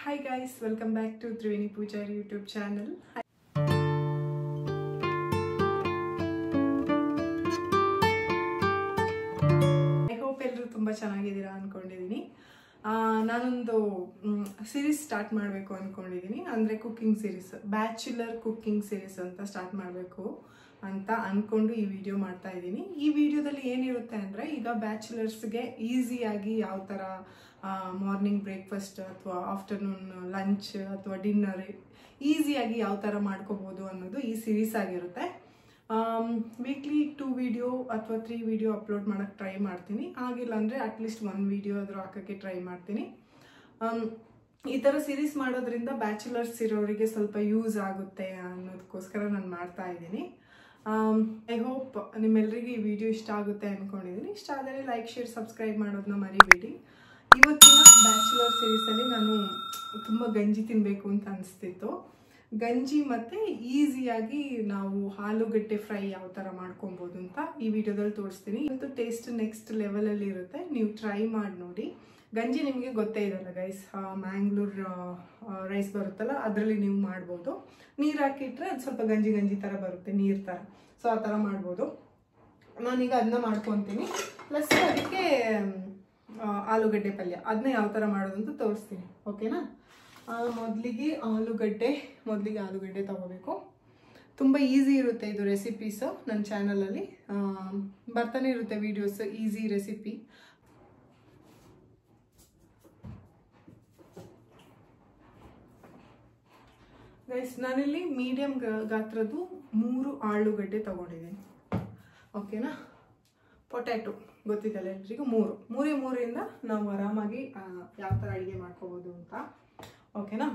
Hi guys, welcome back to Triveni Pujari YouTube channel. I hope ಎಲ್ಲರೂ ತುಂಬಾ ಚೆನ್ನಾಗಿದ್ದೀರಾ ಅನ್ಕೊಂಡಿದ್ದೀನಿ. ನಾನೊಂದು ಸೀರೀಸ್ ಸ್ಟಾರ್ಟ್ ಮಾಡಬೇಕು ಅನ್ಕೊಂಡಿದ್ದೀನಿ. ಅಂದ್ರೆ cooking series, bachelor cooking series ಅಂತ ಸ್ಟಾರ್ಟ್ ಮಾಡಬೇಕು ಅಂತ ಅನ್ಕೊಂಡು ಈ ವಿಡಿಯೋ ಮಾಡ್ತಾ ಇದ್ದೀನಿ. ಈ ವಿಡಿಯೋದಲ್ಲಿ ಏನಿರುತ್ತೆ ಅಂದ್ರೆ ಈಗ ಬ್ಯಾಚುಲರ್ಸ್ಗೆ ಈಸಿಯಾಗಿ ಯಾವ ತರ ಮಾರ್ನಿಂಗ್ ಬ್ರೇಕ್ಫಾಸ್ಟ್ ಅಥವಾ ಆಫ್ಟರ್ನೂನ್ ಲಂಚ್ ಅಥವಾ ಡಿನ್ನರ್ ಈಸಿಯಾಗಿ ಯಾವ ಥರ ಮಾಡ್ಕೋಬೋದು ಅನ್ನೋದು ಈ ಸೀರೀಸ್ ಆಗಿರುತ್ತೆ. ವೀಕ್ಲಿ 2 ವಿಡಿಯೋ ಅಥವಾ 3 ವಿಡಿಯೋ ಅಪ್ಲೋಡ್ ಮಾಡೋಕ್ಕೆ ಟ್ರೈ ಮಾಡ್ತೀನಿ. ಆಗಿಲ್ಲ ಅಂದರೆ ಅಟ್ಲೀಸ್ಟ್ 1 ವಿಡಿಯೋ ಆದರೂ ಹಾಕೋಕ್ಕೆ ಟ್ರೈ ಮಾಡ್ತೀನಿ. ಈ ಥರ ಸೀರೀಸ್ ಮಾಡೋದ್ರಿಂದ ಬ್ಯಾಚುಲರ್ಸ್ ಇರೋರಿಗೆ ಸ್ವಲ್ಪ ಯೂಸ್ ಆಗುತ್ತೆ ಅನ್ನೋದಕ್ಕೋಸ್ಕರ ನಾನು ಮಾಡ್ತಾ ಇದ್ದೀನಿ. ಐ ಹೋಪ್ ನಿಮ್ಮೆಲ್ಲರಿಗೂ ಈ ವಿಡಿಯೋ ಇಷ್ಟ ಆಗುತ್ತೆ ಅಂದ್ಕೊಂಡಿದ್ದೀನಿ. ಇಷ್ಟ ಆದರೆ ಲೈಕ್, ಶೇರ್, ಸಬ್ಸ್ಕ್ರೈಬ್ ಮಾಡೋದನ್ನ ಮರಿಬೇಡಿ. ಇವತ್ತಿನ ಬ್ಯಾಚುಲರ್ ಸೀರೀಸಲ್ಲಿ ನಾನು ತುಂಬ ಗಂಜಿ ತಿನ್ನಬೇಕು ಅಂತ ಅನಿಸ್ತಿತ್ತು. ಗಂಜಿ ಮತ್ತು ಈಸಿಯಾಗಿ ನಾವು ಆಲೂಗಡ್ಡೆ ಫ್ರೈ ಯಾವ ಥರ ಮಾಡ್ಕೊಬೋದು ಅಂತ ಈ ವಿಡಿಯೋದಲ್ಲಿ ತೋರಿಸ್ತೀನಿ. ಇವತ್ತು ಟೇಸ್ಟ್ ನೆಕ್ಸ್ಟ್ ಲೆವೆಲಲ್ಲಿ ಇರುತ್ತೆ, ನೀವು ಟ್ರೈ ಮಾಡಿ ನೋಡಿ. ಗಂಜಿ ನಿಮಗೆ ಗೊತ್ತೇ ಇದಲ್ಲ ಗೈಸ್, ಮ್ಯಾಂಗ್ಳೂರ್ ರೈಸ್ ಬರುತ್ತಲ್ಲ ಅದರಲ್ಲಿ ನೀವು ಮಾಡ್ಬೋದು. ನೀರು ಹಾಕಿಟ್ರೆ ಅದು ಸ್ವಲ್ಪ ಗಂಜಿ ಗಂಜಿ ಥರ ಬರುತ್ತೆ, ನೀರು ಥರ. ಸೊ ಆ ಥರ ಮಾಡ್ಬೋದು. ನಾನೀಗ ಅದನ್ನ ಮಾಡ್ಕೊತೀನಿ. ಪ್ಲಸ್ ಅದಕ್ಕೆ ಆಲೂಗಡ್ಡೆ ಪಲ್ಯ ಅದನ್ನ ಯಾವ ಥರ ಮಾಡೋದು ಅಂತ ತೋರಿಸ್ತೀನಿ, ಓಕೆನಾ? ಮೊದಲಿಗೆ ಆಲೂಗಡ್ಡೆ ತಗೋಬೇಕು. ತುಂಬ ಈಸಿ ಇರುತ್ತೆ ಇದು ರೆಸಿಪೀಸು. ನನ್ನ ಚಾನಲಲ್ಲಿ ಬರ್ತಾನೆ ಇರುತ್ತೆ ವಿಡಿಯೋಸ್, ಈಸಿ ರೆಸಿಪಿ. ಗೈಸ್, ನಾನಿಲ್ಲಿ ಮೀಡಿಯಮ್ ಗಾತ್ರದ್ದು 3 ಆಲೂಗಡ್ಡೆ ತಗೊಂಡಿದ್ದೀನಿ, ಓಕೆನಾ? ಪೊಟ್ಯಾಟೊ ಗೊತ್ತಿದ್ದಲ್ಲ ಎಲ್ರಿಗೂ, 3 ನಾವು ಆರಾಮಾಗಿ ಯಾವ ಥರ ಅಡುಗೆ ಮಾಡ್ಕೋಬೋದು ಅಂತ, ಓಕೆನಾ?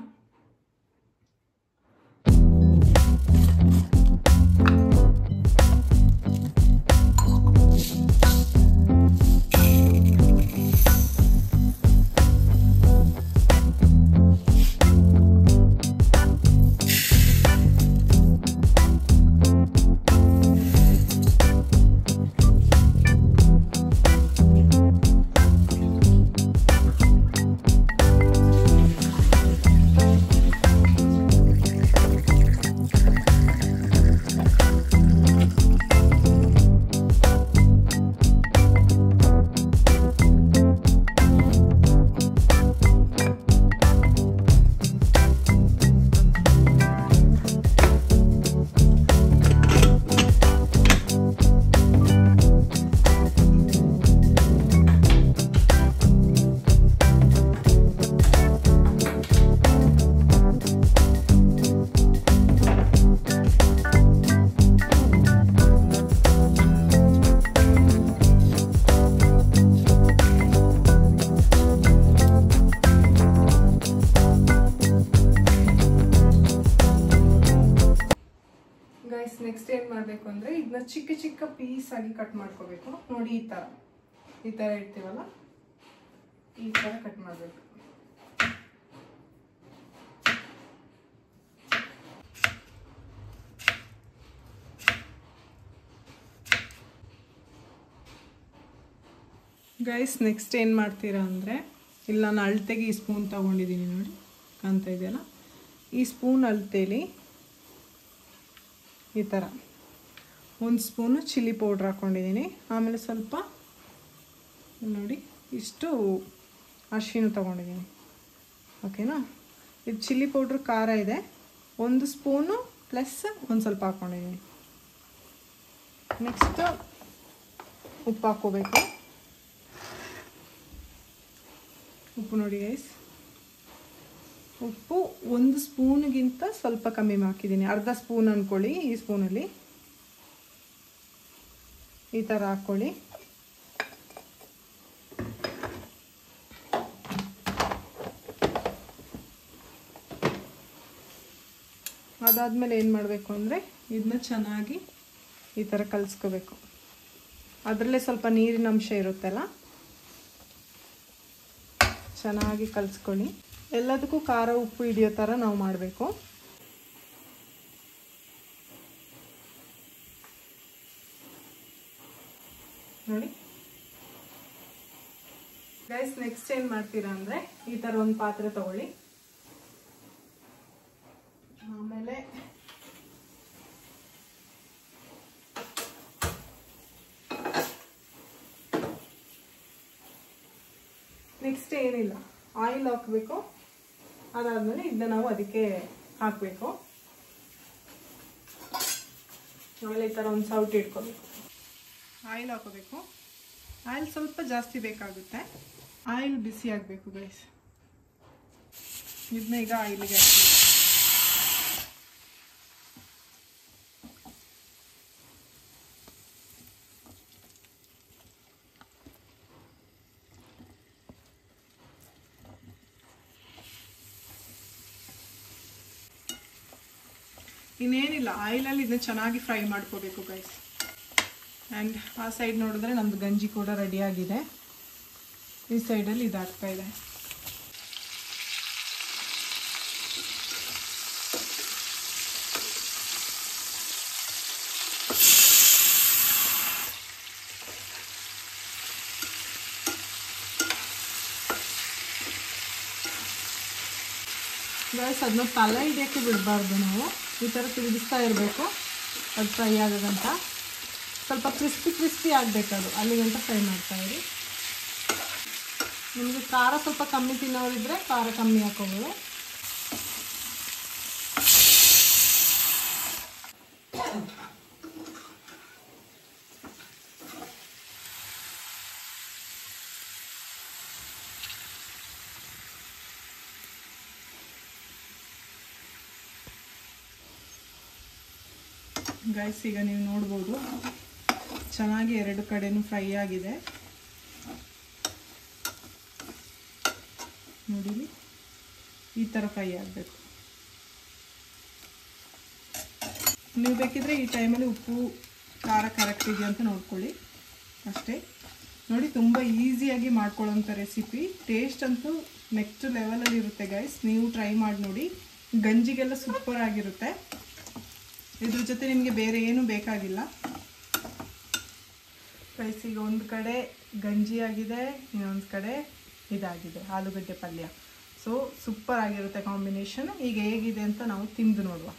ನೆಕ್ಸ್ಟ್ ಏನು ಮಾಡಬೇಕು ಅಂದರೆ ಇದನ್ನ ಚಿಕ್ಕ ಚಿಕ್ಕ ಪೀಸ್ ಆಗಿ ಕಟ್ ಮಾಡ್ಕೋಬೇಕು. ನೋಡಿ, ಈ ಥರ ಇಡ್ತೀವಲ್ಲ, ಈ ಥರ ಕಟ್ ಮಾಡಬೇಕು. ಗೈಸ್, ನೆಕ್ಸ್ಟ್ ಏನು ಮಾಡ್ತೀರಾ ಅಂದರೆ, ಇಲ್ಲಿ ನಾನು ಅಳತೆಗೆ ಈ ಸ್ಪೂನ್ ತೊಗೊಂಡಿದ್ದೀನಿ, ನೋಡಿ ಕಾಣ್ತಾ ಇದೆಯಲ್ಲ, ಈ ಸ್ಪೂನ್ ಅಳತೆಯಲ್ಲಿ ಈ ಥರ 1 ಸ್ಪೂನು ಚಿಲ್ಲಿ ಪೌಡ್ರ್ ಹಾಕ್ಕೊಂಡಿದ್ದೀನಿ. ಆಮೇಲೆ ಸ್ವಲ್ಪ ನೋಡಿ ಇಷ್ಟು ಅರಿಶಿನ ತೊಗೊಂಡಿದ್ದೀನಿ, ಓಕೆನಾ? ಇದು ಚಿಲ್ಲಿ ಪೌಡ್ರ್ ಖಾರ ಇದೆ, 1 ಸ್ಪೂನು ಪ್ಲಸ್ ಒಂದು ಸ್ವಲ್ಪ ಹಾಕ್ಕೊಂಡಿದ್ದೀನಿ. ನೆಕ್ಸ್ಟ್ ಉಪ್ಪು ಹಾಕ್ಕೋಬೇಕು. ಉಪ್ಪು ನೋಡಿ ಗೈಸ್, ಉಪ್ಪು 1 ಸ್ಪೂನ್ಗಿಂತ ಸ್ವಲ್ಪ ಕಮ್ಮಿ ಹಾಕಿದ್ದೀನಿ, ಅರ್ಧ ಸ್ಪೂನ್ ಅಂದ್ಕೊಳ್ಳಿ. ಈ ಸ್ಪೂನಲ್ಲಿ ಈ ಥರ ಹಾಕ್ಕೊಳ್ಳಿ. ಅದಾದಮೇಲೆ ಏನು ಮಾಡಬೇಕು ಅಂದರೆ ಇದನ್ನ ಚೆನ್ನಾಗಿ ಈ ಥರ ಕಲಿಸ್ಕೋಬೇಕು. ಅದರಲ್ಲೇ ಸ್ವಲ್ಪ ನೀರಿನ ಅಂಶ ಇರುತ್ತಲ್ಲ, ಚೆನ್ನಾಗಿ ಕಲಿಸ್ಕೊಳ್ಳಿ. ಎಲ್ಲದಕ್ಕೂ ಖಾರ ಉಪ್ಪು ಹಿಡಿಯೋ ಥರ ನಾವು ಮಾಡಬೇಕು. ನೋಡಿ ಗೈಸ್, ನೆಕ್ಸ್ಟ್ ಏನು ಮಾಡ್ತೀರಾ ಅಂದರೆ ಈ ಥರ ಒಂದು ಪಾತ್ರೆ ತಗೊಳ್ಳಿ. ಆಮೇಲೆ ನೆಕ್ಸ್ಟ್ ಏನಿಲ್ಲ, ಆಯಿಲ್ ಹಾಕಬೇಕು. ಅದಾದಮೇಲೆ ಇದನ್ನ ನಾವು ಅದಕ್ಕೆ ಹಾಕಬೇಕು. ಆಮೇಲೆ ಈ ಥರ ಒಂದು ಸೌಟ್ ಇಟ್ಕೋಬೇಕು. ಆಯಿಲ್ ಹಾಕೋಬೇಕು. ಆಯಿಲ್ ಸ್ವಲ್ಪ ಜಾಸ್ತಿ ಬೇಕಾಗುತ್ತೆ. ಆಯಿಲ್ ಬಿಸಿ ಆಗಬೇಕು ಗೈಸ್. ಇದನ್ನ ಈಗ ಆಯಿಲ್ಗೆ ಹಾಕಬೇಕು. ಇನ್ನೇನಿಲ್ಲ, ಆಯಿಲಲ್ಲಿ ಇದನ್ನ ಚೆನ್ನಾಗಿ ಫ್ರೈ ಮಾಡ್ಕೋಬೇಕು ಗೈಸ್. ಆ್ಯಂಡ್ ಆ ಸೈಡ್ ನೋಡಿದ್ರೆ ನಮ್ಮದು ಗಂಜಿ ಕೂಡ ರೆಡಿಯಾಗಿದೆ. ಈ ಸೈಡಲ್ಲಿ ಇದಾಗ್ತಾ ಇದೆ. ಗೈಸ್ ಅದನ್ನ ತಲೆ ಹಿಡಿಯೋಕ್ಕೆ ಬಿಡಬಾರ್ದು. ನಾವು ಈ ಥರ ತಿರುಗಿಸ್ತಾ ಇರಬೇಕು, ಅದು ಫ್ರೈ ಆಗೋದಂತ. ಸ್ವಲ್ಪ ಕ್ರಿಸ್ಪಿ ಆಗಬೇಕದು, ಅಲ್ಲಿಗಂತ ಫ್ರೈ ಮಾಡ್ತಾಯಿರಿ. ನಿಮಗೆ ಖಾರ ಸ್ವಲ್ಪ ಕಮ್ಮಿ ತಿನ್ನೋರಿದ್ರೆ ಖಾರ ಕಮ್ಮಿ ಹಾಕೋಬೋದು. ಗೈಸ್ ಈಗ ನೀವು ನೋಡ್ಬೋದು ಚೆನ್ನಾಗಿ ಎರಡು ಕಡೆನೂ ಫ್ರೈ ಆಗಿದೆ. ನೋಡಿ, ಈ ಥರ ಫ್ರೈ ಆಗಬೇಕು. ನೀವು ಬೇಕಿದ್ರೆ ಈ ಟೈಮಲ್ಲಿ ಉಪ್ಪು ಖಾರ ಕರೆಕ್ಟ್ ಇದೆಯಾ ಅಂತ ನೋಡ್ಕೊಳ್ಳಿ ಅಷ್ಟೇ. ನೋಡಿ, ತುಂಬ ಈಸಿಯಾಗಿ ಮಾಡ್ಕೊಳ್ಳೋಂಥ ರೆಸಿಪಿ. ಟೇಸ್ಟ್ ಅಂತೂ ನೆಕ್ಸ್ಟ್ ಲೆವೆಲಲ್ಲಿ ಇರುತ್ತೆ ಗೈಸ್. ನೀವು ಟ್ರೈ ಮಾಡಿ ನೋಡಿ. ಗಂಜಿಗೆಲ್ಲ ಸೂಪರ್ ಆಗಿರುತ್ತೆ. ಇದ್ರ ಜೊತೆ ನಿಮಗೆ ಬೇರೆ ಏನೂ ಬೇಕಾಗಿಲ್ಲ ಗೈಸ್. ಈಗ ಒಂದು ಕಡೆ ಗಂಜಿ ಆಗಿದೆ, ಇನ್ನೊಂದು ಕಡೆ ಇದಾಗಿದೆ ಆಲೂಗಡ್ಡೆ ಪಲ್ಯ. ಸೊ ಸೂಪರ್ ಆಗಿರುತ್ತೆ ಕಾಂಬಿನೇಷನ್. ಈಗ ಹೇಗಿದೆ ಅಂತ ನಾವು ತಿಂದು ನೋಡುವ.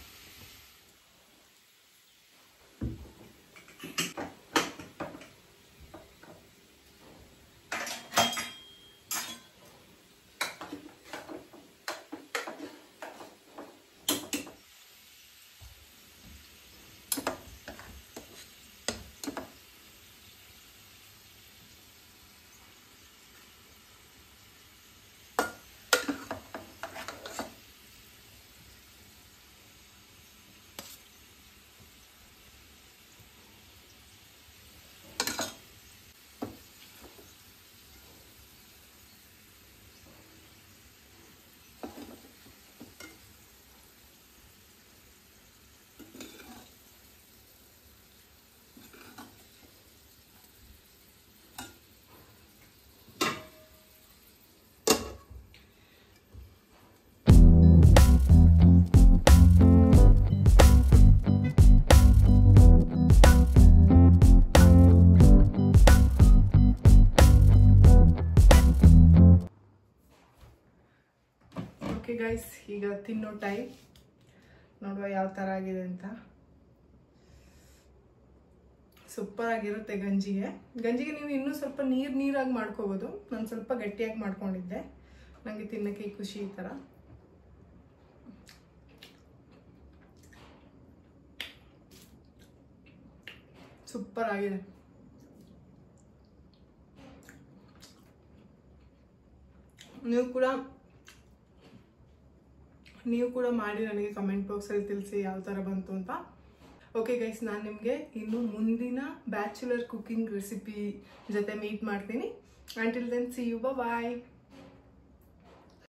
ಗೈಸ್ ಈಗ ತಿನ್ನೋ ಟೈಮ್. ನೋಡುವ ಯಾವ ಥರ ಆಗಿದೆ ಅಂತ. ಸೂಪರ್ ಆಗಿರುತ್ತೆ ಗಂಜಿಗೆ ನೀವು ಇನ್ನೂ ಸ್ವಲ್ಪ ನೀರಾಗಿ ಮಾಡ್ಕೋಬೋದು. ನಾನು ಸ್ವಲ್ಪ ಗಟ್ಟಿಯಾಗಿ ಮಾಡ್ಕೊಂಡಿದ್ದೆ, ನನಗೆ ತಿನ್ನೋಕ್ಕೆ ಖುಷಿ ಈ ಥರ. ಸೂಪರ್ ಆಗಿದೆ. ನೀವು ಕೂಡ ಮಾಡಿ ನನಗೆ ಕಮೆಂಟ್ ಬಾಕ್ಸಲ್ಲಿ ತಿಳಿಸಿ ಯಾವ ಥರ ಬಂತು ಅಂತ. ಓಕೆ ಗೈಸ್, ನಾನು ನಿಮಗೆ ಇನ್ನು ಮುಂದಿನ ಬ್ಯಾಚುಲರ್ ಕುಕಿಂಗ್ ರೆಸಿಪಿ ಜೊತೆ ಮೀಟ್ ಮಾಡ್ತೀನಿ. Until then see you, bye.